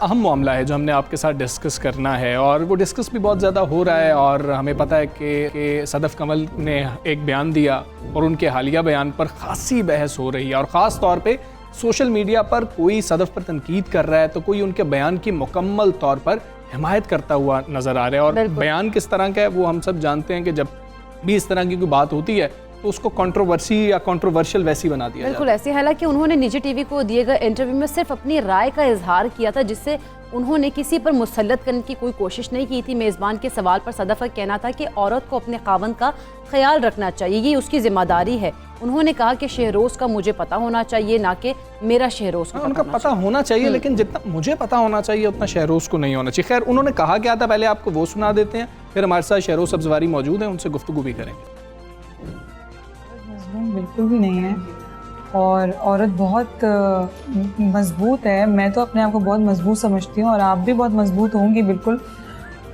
अहम मामला है जो हमने आपके साथ डिस्कस करना है, और वो डिस्कस भी बहुत ज़्यादा हो रहा है। और हमें पता है कि सदफ़ कमल ने एक बयान दिया और उनके हालिया बयान पर ख़ासी बहस हो रही है, और ख़ास तौर पे सोशल मीडिया पर कोई सदफ़ पर तनकीद कर रहा है तो कोई उनके बयान की मुकम्मल तौर पर हिमायत करता हुआ नज़र आ रहा है। और बयान किस तरह का है वो हम सब जानते हैं कि जब भी इस तरह की कोई बात होती है तो उसको कंट्रोवर्सी या कंट्रोवर्शियल वैसी बना दिया बिल्कुल ऐसे। हालांकि उन्होंने निजी टीवी को दिए गए इंटरव्यू में सिर्फ अपनी राय का इजहार किया था, जिससे उन्होंने किसी पर मुसल्लत करने की कोई कोशिश नहीं की थी। मेज़बान के सवाल पर सदफ़ का कहना था कि औरत को अपने खावंद का ख्याल रखना चाहिए, ये उसकी जिम्मेदारी है। उन्होंने कहा कि शहरोज़ का मुझे पता होना चाहिए, ना कि मेरा शहरोज़ को उनका पता होना चाहिए, लेकिन जितना मुझे पता होना चाहिए उतना शहरोज़ को नहीं होना चाहिए। खैर, उन्होंने कहा क्या था पहले आपको वो सुना देते हैं, फिर हमारे साथ शहरोज़ सब्ज़वारी मौजूद हैं, उनसे गुफ्तगू भी करेंगे। बिल्कुल भी नहीं है, और औरत बहुत मजबूत है। मैं तो अपने आप को बहुत मजबूत समझती हूँ, और आप भी बहुत मजबूत होंगी बिल्कुल।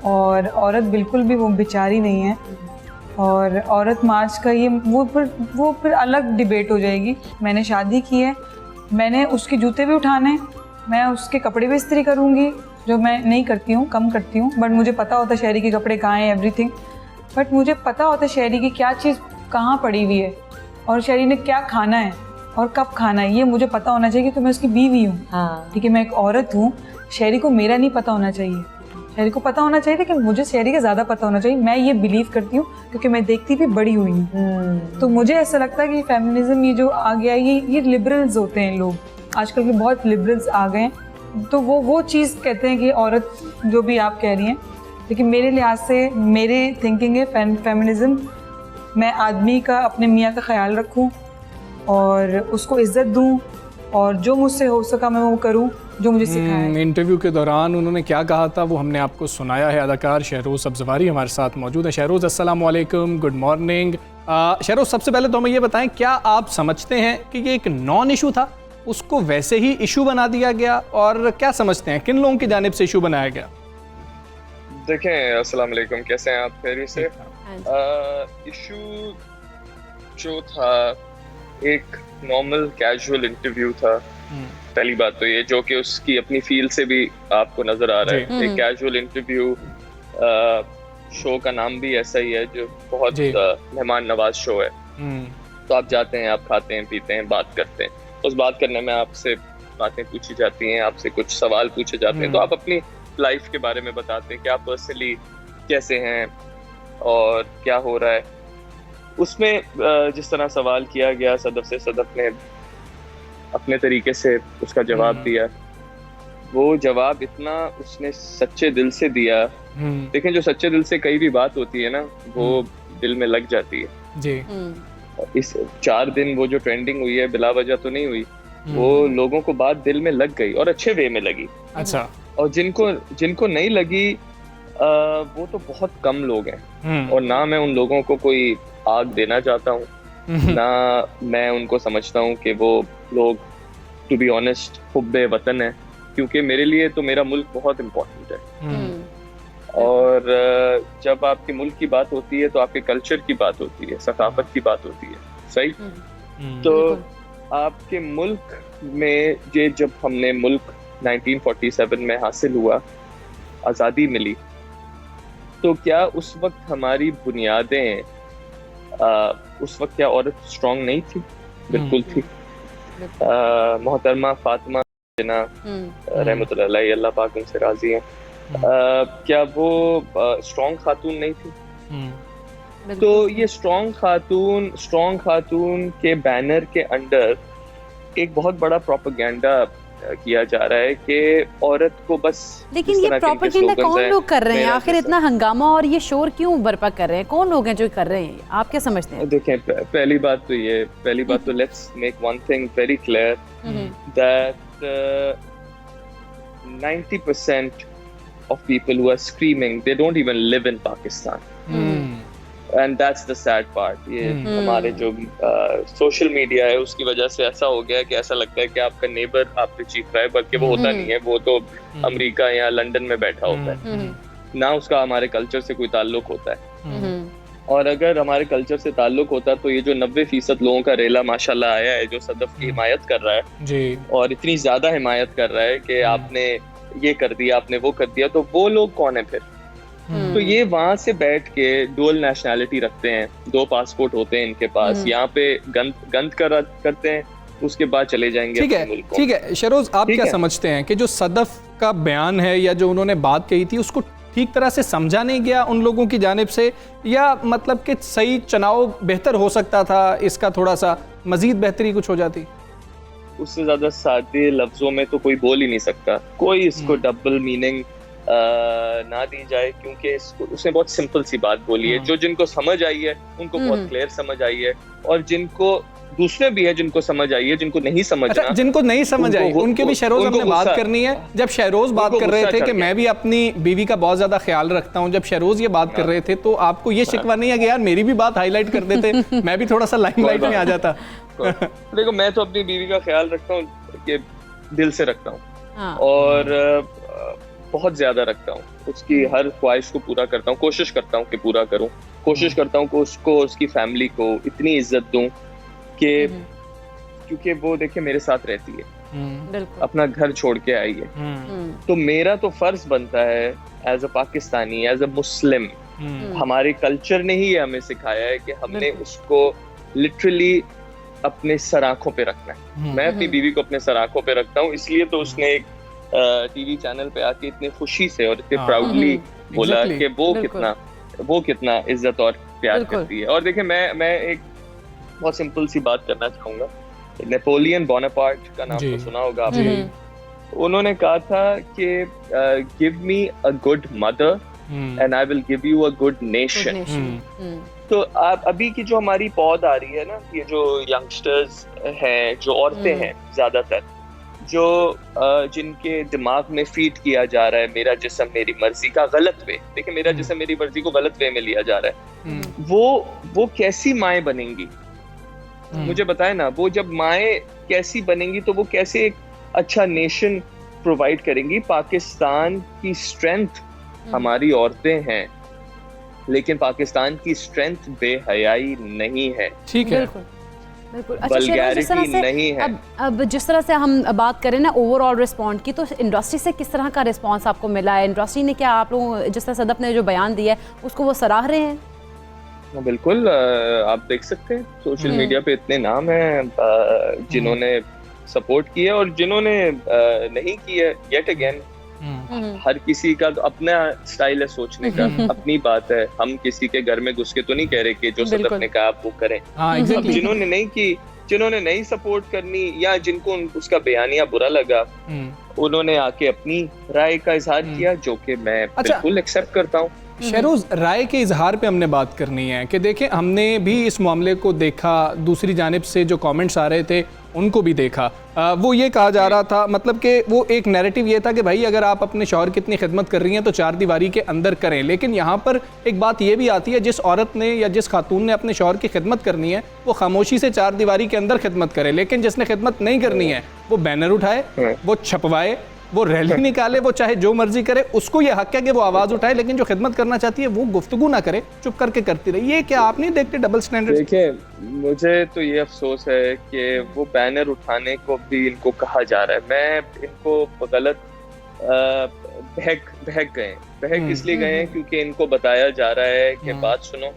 और औरत बिल्कुल भी वो बेचारी नहीं है। और औरत मार्च का ये वो फिर अलग डिबेट हो जाएगी। मैंने शादी की है, मैंने उसके जूते भी उठाने, मैं उसके कपड़े भी इस्त्री करूँगी, जो मैं नहीं करती हूँ, कम करती हूँ। बट मुझे पता होता है शहरी के कपड़े कहाँ हैं, एवरीथिंग। बट मुझे पता होता है शहरी की क्या चीज़ कहाँ पड़ी हुई है, और शहरी ने क्या खाना है और कब खाना है, ये मुझे पता होना चाहिए। तो मैं उसकी बीवी हूँ, ठीक है, मैं एक औरत हूँ। शहरी को मेरा नहीं पता होना चाहिए, शहरी को पता होना चाहिए, लेकिन मुझे शहरी का ज़्यादा पता होना चाहिए। मैं ये बिलीव करती हूँ क्योंकि मैं देखती भी बड़ी हुई हूँ। तो मुझे ऐसा लगता है कि फेमिनिज्म ये जो आ गया, ये लिबरल्स होते हैं लोग, आजकल के बहुत लिबरल्स आ गए हैं। तो वो चीज़ कहते हैं कि औरत जो भी आप कह रही हैं, लेकिन मेरे लिहाज से मेरे थिंकिंग है फेमिनिज्म, मैं आदमी का, अपने मियाँ का ख्याल रखूं और उसको इज्जत दूं, और जो मुझसे हो सका मैं वो करूं जो मुझे सिखाया है। इंटरव्यू के दौरान उन्होंने क्या कहा था वो हमने आपको सुनाया है। अदाकार शहरोज़ सब्ज़वारी हमारे साथ मौजूद है। शहरोज़, अस्सलाम वालेकुम, गुड मॉर्निंग। शहरोज़, सबसे पहले तो हमें ये बताएं, क्या आप समझते हैं कि ये एक नॉन इशू था, उसको वैसे ही इशू बना दिया गया, और क्या समझते हैं किन लोगों की जानिब से इशू बनाया गया? देखें, अस्सलाम वालेकुम, कैसे हैं आप? खैरियत से? इशू जो था एक नॉर्मल कैजुअल इंटरव्यू था। पहली बात तो ये, जो कि उसकी अपनी फील्ड से भी आपको नजर आ रहा है, एक कैजुअल इंटरव्यू। शो का नाम भी ऐसा ही है, जो बहुत मेहमान नवाज शो है। तो आप जाते हैं, आप खाते हैं, पीते हैं, बात करते हैं। उस बात करने में आपसे बातें पूछी जाती हैं, आपसे कुछ सवाल पूछे जाते हैं, तो आप अपनी लाइफ के बारे में बताते हैं कि आप पर्सनली कैसे हैं और क्या हो रहा है। उसमें जिस तरह सवाल किया गया सदफ से, सदफ ने अपने तरीके से उसका जवाब दिया। वो जवाब इतना उसने सच्चे दिल से दिया। देखें, जो सच्चे दिल से कई भी बात होती है ना, वो दिल में लग जाती है जी। इस 4 दिन वो जो ट्रेंडिंग हुई है, बिला वजह तो नहीं हुई, वो लोगों को बात दिल में लग गई और अच्छे वे में लगी। अच्छा। और जिनको नहीं लगी वो तो बहुत कम लोग हैं, और ना मैं उन लोगों को कोई आग देना चाहता हूँ, ना मैं उनको समझता हूँ कि वो लोग, टू बी ऑनेस्ट, हुब्बे वतन है, क्योंकि मेरे लिए तो मेरा मुल्क बहुत इम्पोर्टेंट है। और जब आपके मुल्क की बात होती है तो आपके कल्चर की बात होती है, सकाफत की बात होती है, सही? तो आपके मुल्क में ये, जब हमने मुल्क 1947 में हासिल हुआ, आज़ादी मिली, तो क्या उस वक्त हमारी बुनियादें, उस वक्त क्या औरत स्ट्रॉन्ग नहीं थी? बिल्कुल थी। मोहतरमा फातिमा जना रहमतुल्लाह अलैहा, अल्लाह पाक उनसे राजी हैं, क्या वो स्ट्रॉन्ग खातून नहीं थी? तो ये स्ट्रॉन्ग खातून के बैनर के अंडर एक बहुत बड़ा प्रोपेगेंडा किया जा रहा है कि औरत को बस। लेकिन ये प्रोपेगेंडा कौन लोग कर रहे हैं आखिर? इतना हंगामा और ये शोर क्यों बर्पा कर रहे हैं? कौन लोग हैं जो कर रहे हैं? आप क्या समझते हैं? देखें, पहली बात तो let's make one thing very clear, that 90% of people who are screaming, they don't even live in Pakistan. And that's the sad part. ये हमारे जो सोशल मीडिया है उसकी वजह से ऐसा हो गया कि ऐसा लगता है कि आपका नेबर आप पे चीख रहा है, बल्कि वो होता नहीं है, वो तो अमेरिका या लंदन में बैठा होता है, ना उसका हमारे कल्चर से कोई ताल्लुक होता है। और अगर हमारे कल्चर से ताल्लुक होता तो ये जो 90% लोगों का रेला माशाल्लाह आया है, जो सदफ की हिमायत कर रहा है जी, और इतनी ज्यादा हिमायत कर रहा है कि आपने ये कर दिया, आपने वो कर दिया, तो वो लोग कौन है फिर? तो ये वहां से बैठ के डुअल नेशनैलिटी रखते हैं, 2 पासपोर्ट होते हैं इनके पास, यहाँ पे गंद करते हैं, उसके बाद चले जाएंगे ठीक है। ठीक है शहरोज, आप क्या समझते हैं कि जो सदफ का बयान है या जो उन्होंने बात कही थी उसको ठीक तरह से समझा नहीं गया उन लोगों की जानिब से, या मतलब कि सही चुनाव बेहतर हो सकता था, इसका थोड़ा सा मजीद बेहतरी कुछ हो जाती? उससे ज्यादा सादे लफ्जों में तो कोई बोल ही नहीं सकता, कोई इसको डबल मीनिंग ना दी जाए, क्योंकि उसने बहुत सिंपल सी बात बोली है, जो जिनको समझ आई है उनको बहुत क्लियर समझ आई है, और जिनको दूसरे भी है जिनको समझ आई है, जिनको नहीं समझ, अच्छा, जिनको नहीं समझ आई उनके भी शहरोज हमने बात करनी है। जब शहरोज बात कर रहे थे कि मैं भी अपनी बीवी का बहुत ज्यादा ख्याल रखता हूँ, जब शहरोज ये बात कर रहे थे तो आपको ये शिकवा नहीं है कि यार मेरी भी बात हाईलाइट कर देते, मैं भी थोड़ा सा लाइमलाइट में आ जाता? देखो, मैं तो अपनी बीवी का ख्याल रखता हूँ कि दिल से रखता हूँ, और बहुत ज्यादा रखता हूँ, उसकी हर ख्वाहिश को पूरा करता हूँ, कोशिश करता हूँ कि पूरा करूँ, कोशिश करता हूँ कि उसको, उसकी फैमिली को इतनी इज्जत दूं कि, क्योंकि वो देखिए मेरे साथ रहती है, अपना घर छोड़ के आई है, तो मेरा तो फर्ज बनता है as a Pakistani, as a Muslim, हमारे कल्चर ने ही हमें सिखाया है कि हमने उसको लिटरली अपने सर आंखों पे रखना है। मैं अपनी बीवी को अपने सर आंखों पे रखता हूँ, इसलिए तो उसने एक टीवी चैनल पे आके इतनी खुशी से और इतने प्राउडली बोला कि वो कितना इज्जत और प्यार करती है। और देखिए, मैं एक बहुत सिंपल सी बात करना चाहूंगा, नेपोलियन बोनापार्ट का नाम तो सुना होगा आपने, उन्होंने कहा था कि give me a good mother and I will give you a good nation. तो आप अभी की जो हमारी पौध आ रही है ना, ये जो यंगस्टर्स हैं, जो औरतें हैं ज्यादातर, जो जिनके दिमाग में फीड किया जा रहा है मेरा जिस्म मेरी मर्जी का गलत वे, देखिए मेरा जिस्म मेरी मर्जी को गलत वे में लिया जा रहा है, वो कैसी माएँ बनेंगी? मुझे बताए ना, वो जब माएँ कैसी बनेंगी तो वो कैसे एक अच्छा नेशन प्रोवाइड करेंगी? पाकिस्तान की स्ट्रेंथ हमारी औरतें हैं, लेकिन पाकिस्तान की स्ट्रेंथ बेहयाई नहीं है। ठीक है, बिल्कुल। अच्छा, जिस तरह से नहीं है। अब जिस तरह से हम बात करें ना ओवरऑल रिस्पॉन्ड की, तो इंडस्ट्री से किस तरह का रिस्पॉन्स आपको मिला है? इंडस्ट्री ने क्या, आप लोग जिस तरह सदफ ने जो बयान दिया है उसको वो सराह रहे हैं? बिल्कुल, आप देख सकते हैं सोशल मीडिया पे इतने नाम हैं जिन्होंने सपोर्ट किया और जिन्होंने नहीं किया। येट अगेन, हर किसी का तो अपना स्टाइल है सोचने का, अपनी बात है, हम किसी के घर में घुस के तो नहीं कह रहे कि जो सदफ ने कहा आप वो करें। अब जिन्होंने नहीं की, जिन्होंने नहीं सपोर्ट करनी, या जिनको उसका बयानिया बुरा लगा, उन्होंने आके अपनी राय का इजहार किया, जो कि मैं बिल्कुल एक्सेप्ट करता हूँ। शहरोज, राय के इजहार पे हमने बात करनी है कि देखें, हमने भी इस मामले को देखा, दूसरी जानिब से जो कमेंट्स आ रहे थे उनको भी देखा। वो ये कहा जा रहा था, मतलब कि वो एक नैरेटिव ये था कि भाई अगर आप अपने शौहर की इतनी खिदमत कर रही हैं तो 4 दीवारी के अंदर करें। लेकिन यहाँ पर एक बात ये भी आती है, जिस औरत ने या जिस खातून ने अपने शौहर की खिदमत करनी है वो खामोशी से 4 दीवारी के अंदर खिदमत करे, लेकिन जिसने खिदमत नहीं करनी है वो बैनर उठाए, वो छपवाए, वो रैली निकाले, वो चाहे जो मर्जी करे, उसको ये हक है कि वो आवाज उठाए, लेकिन जो खिदमत करना चाहती है वो गुफ्तगू ना करे, चुप करके करती रही। ये क्या आप नहीं देखते डबल स्टैंडर्ड? देखिए, मुझे तो ये अफसोस है कि वो बैनर उठाने को भी इनको कहा जा रहा है। मैं इनको गलत बहक इसलिए गए हैं क्योंकि इनको बताया जा रहा है कि बात सुनो,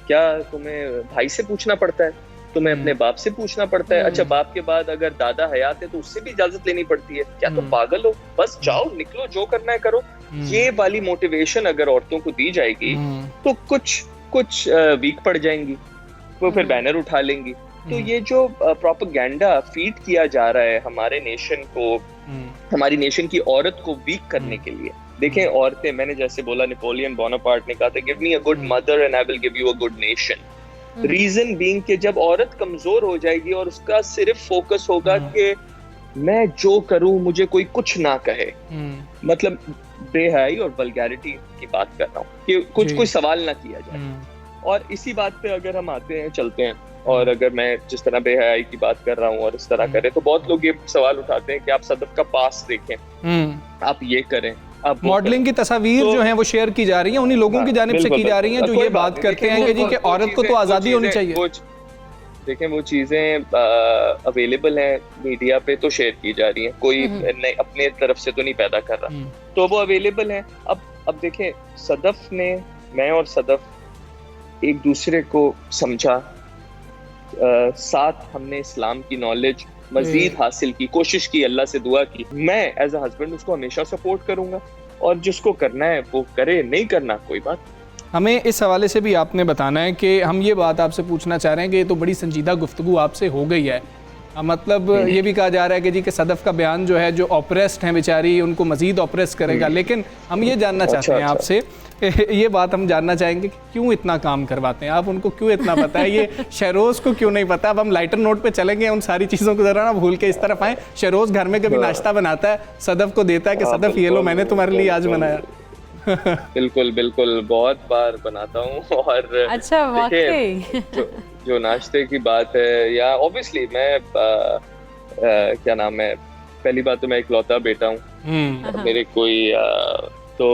क्या तुम्हें भाई से पूछना पड़ता है, तुम्हें अपने बाप से पूछना पड़ता है? अच्छा, बाप के बाद अगर दादा हयात है तो उससे भी इजाजत लेनी पड़ती है? क्या तुम पागल हो? बस जाओ, निकलो, जो करना है करो। ये वाली मोटिवेशन अगर औरतों को दी जाएगी तो कुछ वीक पड़ जाएंगी, वो फिर बैनर उठा लेंगी। तो ये जो प्रोपेगेंडा फीड किया जा रहा है हमारे नेशन को, हमारी नेशन की औरत को वीक करने के लिए। देखें, औरतें, मैंने जैसे बोला, नेपोलियन बोनापार्ट ने कहा था, give me a good mother and I will give you a good nation. Reason being कि जब औरत कमजोर हो जाएगी और उसका सिर्फ फोकस होगा कि मैं जो करूं मुझे कोई कुछ ना कहे, मतलब बेहयाई और वल्गैरिटी की बात कर रहा हूं कि कोई सवाल ना किया जाए। और इसी बात पे अगर हम आते हैं, चलते हैं, और अगर मैं जिस तरह बेहयाई की बात कर रहा हूं और इस तरह करें, तो बहुत लोग ये सवाल उठाते हैं कि आप सदफ का पास देखें, आप ये करें। अब मॉडलिंग की तस्वीर जो हैं वो शेयर की जा रही हैं, उन्हीं लोगों की जानिब से की जा रही हैं जो ये बात करते हैं कि जी कि औरत को तो आज़ादी होनी चाहिए। देखें वो चीज़ें अवेलेबल हैं मीडिया पे तो शेयर की जा रही हैं, कोई अपने तरफ से तो नहीं पैदा कर रहा, तो वो अवेलेबल हैं। अब देखें सदफ ने, मैं और सदफ एक दूसरे को समझा, साथ हमने इस्लाम की नॉलेज मजीद हासिल की, कोशिश की, अल्लाह से दुआ की। मैं एज अ हस्बैंड उसको हमेशा सपोर्ट करूंगा और जिसको करना है वो करे, नहीं करना कोई बात। हमें इस हवाले से भी आपने बताना है कि हम ये बात आपसे पूछना चाह रहे हैं कि ये तो बड़ी संजीदा गुफ्तगू आपसे हो गई है, मतलब ये भी कहा जा रहा है कि जी कि सदफ का बयान जो है, जो ऑपरेस्ड हैं बेचारी उनको मज़ीद ऑपरेस करेगा, लेकिन हम ये जानना चाहते हैं आपसे, ये बात हम जानना चाहेंगे कि क्यों इतना काम करवाते हैं आप, उनको क्यों इतना पता है, ये शहरोज़ को क्यों नहीं पता। अब हम लाइटर नोट पे चलेंगे, उन सारी चीज़ों को ज़रा ना भूल के इस तरफ आएँ। शहरोज़ घर में कभी नाश्ता बनाता है, सदफ को देता है कि सदफ ये लो मैंने तुम्हारे लिए आज बनाया। बिल्कुल बिल्कुल, बहुत बार बनाता हूँ। और अच्छा, वाकई जो नाश्ते की बात है, या ऑब्वियसली मैं क्या नाम है, पहली बात तो मैं इकलौता बेटा हूँ, मेरे कोई तो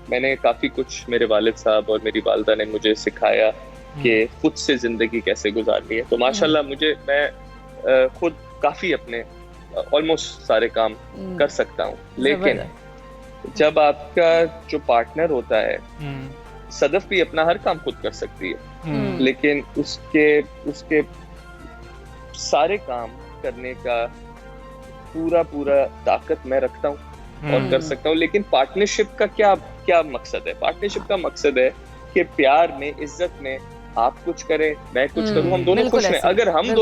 मैंने काफी कुछ मेरे वालिद साहब और मेरी वालिदा ने मुझे सिखाया कि खुद से जिंदगी कैसे गुजारनी है। तो माशाल्लाह मैं खुद काफी अपने ऑलमोस्ट सारे काम कर सकता हूँ, लेकिन जब आपका जो पार्टनर होता है, सदफ भी अपना हर काम खुद कर सकती है, लेकिन उसके सारे काम करने का पूरा ताकत मैं रखता हूँ और कर सकता हूँ। लेकिन पार्टनरशिप का क्या मकसद है? पार्टनरशिप का मकसद है कि प्यार में, इज्जत में, आप कुछ करें, मैं कुछ करूँ, हम दोनों खुश हैं। अगर हम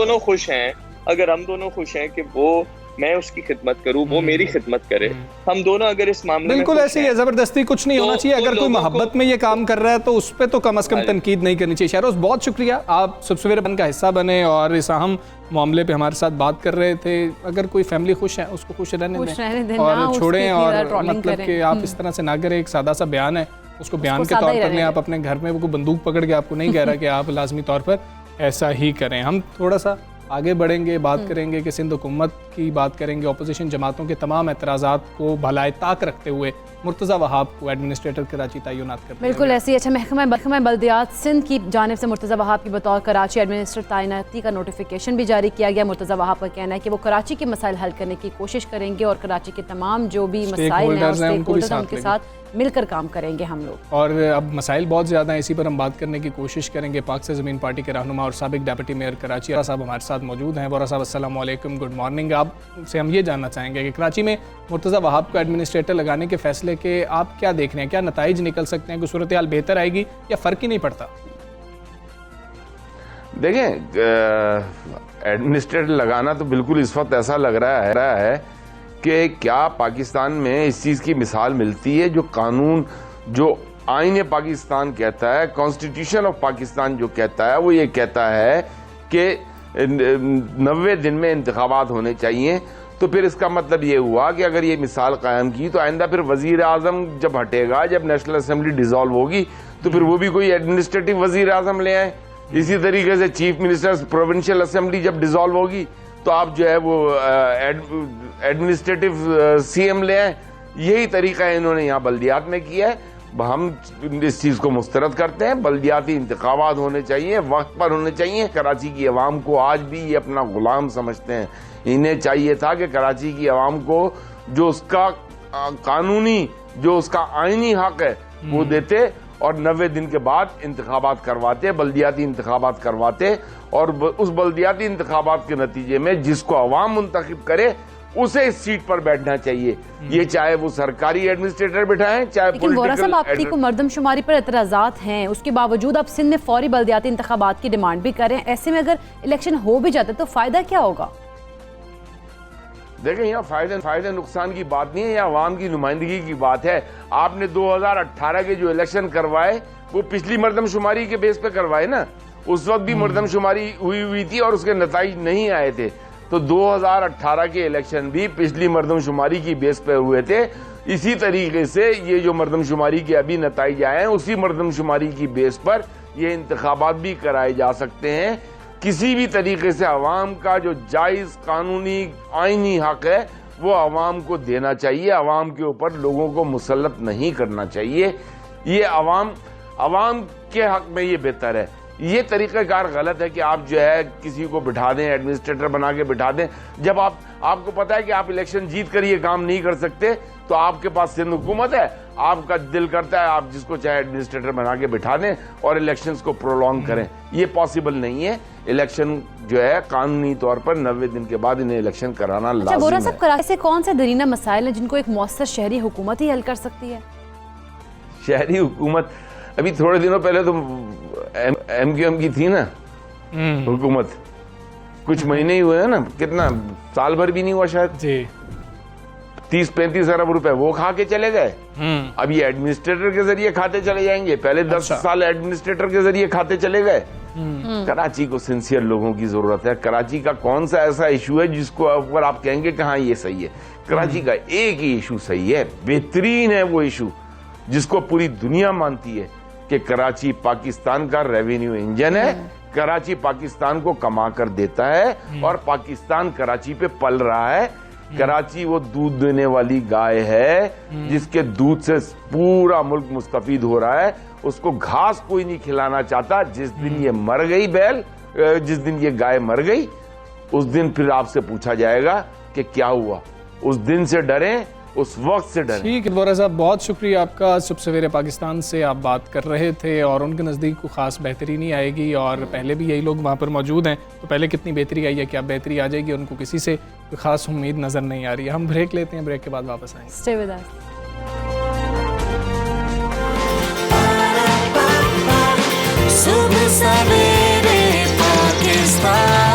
दोनों खुश हैं कि वो, मैं उसकी खिदमत करूं, वो मेरी खिदमत करे, हम दोनों अगर इस मामले बिल्कुल ऐसे ही है, जबरदस्ती कुछ नहीं होना चाहिए। अगर कोई मोहब्बत में ये काम कर रहा है तो उस पर तो कम से कम तनकीद नहीं करनी चाहिए। शहरोज़ बहुत शुक्रिया, आप सबसवेरे बन का हिस्सा बने और इस अहम मामले पे हमारे साथ बात कर रहे थे। अगर कोई फैमिली खुश है उसको खुश रहने दें और छोड़ें, और मतलब कि आप इस तरह से ना करें। एक सादा सा बयान है, उसको बयान के तौर पर लें। आप अपने घर में वो बंदूक पकड़ के आपको नहीं कह रहा कि आप लाजमी तौर पर ऐसा ही करें। हम थोड़ा सा आगे बढ़ेंगे, बात करेंगे कि सिंध हुकूमत की बात करेंगे, अपोजिशन जमातों के तमाम एतराज़ात को भलाए ताक रखते हुए मुर्तज़ा वहाब को एडमिनिस्ट्रेटर कराची तैनात कर दिया। बिल्कुल ऐसी। अच्छा, महकमा बल्दियात सिंध की जानिब से मुर्तज़ा वहाब की बतौर कराची एडमिनिस्ट्रेटर तैनाती का नोटिफिकेशन भी जारी किया गया। मुर्तज़ा वहाब का कहना है कि वो कराची के मसाइल हल करने की कोशिश करेंगे और कराची के तमाम जो भी मसाइल हैं उनके साथ मिलकर काम करेंगे हम लोग। और अब मसाइल बहुत ज़्यादा हैं, इसी पर हम बात करने की कोशिश करेंगे। पाक से ज़मीन पार्टी के रहनुमा और साबिक डिप्टी मेयर कराची वोरा साहब हमारे साथ मौजूद हैं। वोरा साहब अस्सलाम वालेकुम, गुड मॉर्निंग। आपसे हम ये जानना चाहेंगे कि कराची में मुर्तज़ा वहाब को एडमिनिस्ट्रेटर लगाने के फैसले के आप क्या देख रहे हैं, क्या नताइज निकल सकते हैं, कि सूरत हाल बेहतर आएगी या फ़र्क ही नहीं पड़ता? देखें, एडमिनिस्ट्रेटर लगाना तो बिल्कुल इस वक्त ऐसा लग रहा है कि क्या पाकिस्तान में इस चीज़ की मिसाल मिलती है, जो कानून, जो आईन पाकिस्तान कहता है, कॉन्स्टिट्यूशन ऑफ पाकिस्तान जो कहता है, वो ये कहता है कि 90 दिन में इंतखाबात होने चाहिए। तो फिर इसका मतलब ये हुआ कि अगर ये मिसाल कायम की तो आइंदा फिर वजीर आजम जब हटेगा, जब नेशनल असेंबली डिसॉल्व होगी, तो फिर वो भी कोई एडमिनिस्ट्रेटिव वजीर आजम ले आए। इसी तरीके से चीफ मिनिस्टर, प्रोविंशियल असेंबली जब डिसॉल्व होगी तो आप जो है वो एडमिनिस्ट्रेटिव सीएम ले आए। यही तरीका है इन्होंने यहाँ बल्दियात में किया है। हम इस चीज़ को मुस्तरद करते हैं। बल्दियाती इंतखाबात होने चाहिए, वक्त पर होने चाहिए। कराची की आवाम को आज भी ये अपना गुलाम समझते हैं। इन्हें चाहिए था कि कराची की आवाम को जो उसका कानूनी, जो उसका आईनी हक है वो देते और 90 दिन के बाद इंतखाबात करवाते, बल्दियाती इंतखाबात करवाते, और उस बल्दियाती इंतखाबात के नतीजे में जिसको अवाम मुंतखब करे उसे इस सीट पर बैठना चाहिए। ये चाहे वो सरकारी एडमिनिस्ट्रेटर बैठाएं, चाहे पॉलिटिकल। आपकी को मर्दमशुमारी पर एतराज़ात हैं, उसके बावजूद आप सिंध में फौरी बल्दियाती इंतखाबात की डिमांड भी करें। ऐसे में अगर इलेक्शन हो भी जाता तो फायदा क्या होगा? देखें, यहाँ फायदे नुकसान की बात नहीं है, यहाँ अवाम की नुमाइंदगी की बात है। आपने 2018 के जो इलेक्शन करवाए वो पिछली मर्दमशुमारी के बेस पे करवाए ना। उस वक्त भी मर्दमशुमारी हुई थी और उसके नताइज नहीं आए थे। तो 2018 के इलेक्शन भी पिछली मर्दमशुमारी की बेस पे हुए थे। इसी तरीके से ये जो मर्दमशुमारी के अभी नताइज आए हैं, उसी मर्दमशुमारी की बेस पर ये इंतखाबात भी कराए जा सकते हैं। किसी भी तरीके से अवाम का जो जायज़ कानूनी आईनी हक है वो अवाम को देना चाहिए। अवाम के ऊपर लोगों को मुसल्लत नहीं करना चाहिए। ये अवाम के हक में ये बेहतर है। ये तरीक़ाकार गलत है कि आप जो है किसी को बिठा दें, एडमिनिस्ट्रेटर बना के बिठा दें, जब आपको पता है कि आप इलेक्शन जीत कर ये काम नहीं कर सकते, तो आपके पास सिंध हुकूमत है, आपका दिल करता है आप जिसको चाहे एडमिनिस्ट्रेटर बना के बिठा दें और इलेक्शंस को प्रोलॉन्ग करें। ये पॉसिबल नहीं है। इलेक्शन जो है कानूनी तौर पर 90 दिन के बाद इन्हें इलेक्शन कराना लाज़िम बोरा है। साहब, कराची से कौन से दरीना मसाइल हैं जिनको एक मौसर शहरी हुकूमत ही हल कर सकती है? शहरी हुकूमत, अभी थोड़े दिनों पहले तो MQM की थी ना हुकूमत, कुछ महीने ही हुए हैं ना, कितना साल भर भी नहीं हुआ शायद जी, 30-35 अरब रुपए वो खा के चले गए। अब ये एडमिनिस्ट्रेटर के जरिए खाते चले जाएंगे, पहले 10 साल एडमिनिस्ट्रेटर के जरिए खाते चले गए। कराची को सिंसियर लोगों की जरूरत है। कराची का कौन सा ऐसा इशू है जिसको ऊपर आप कहेंगे कि हाँ ये सही है? कराची का एक ही इशू सही है, बेहतरीन है वो इशू जिसको पूरी दुनिया मानती है कि कराची पाकिस्तान का रेवेन्यू इंजन है, कराची पाकिस्तान को कमा कर देता है और पाकिस्तान कराची पे पल रहा है। कराची वो दूध देने वाली गाय है जिसके दूध से पूरा मुल्क मुस्तफीद हो रहा है। उसको घास कोई नहीं खिलाना चाहता। जिस दिन ये मर गई बैल, जिस दिन ये गाय मर गई, उस दिन फिर आपसे पूछा जाएगा कि क्या हुआ। उस दिन से डरें, उस वक्त से डरें। ठीक है बोरा साहब, बहुत शुक्रिया आपका। सुबह सवेरे पाकिस्तान से आप बात कर रहे थे और उनके नज़दीक को ख़ास बेहतरी नहीं आएगी और पहले भी यही लोग वहाँ पर मौजूद हैं, तो पहले कितनी बेहतरी आई है, क्या बेहतरी आ जाएगी, उनको किसी से कोई ख़ास उम्मीद नज़र नहीं आ रही है। हम ब्रेक लेते हैं, ब्रेक के बाद वापस आएंगे। Stay with us. सुबह सवेरे पाकिस्तान।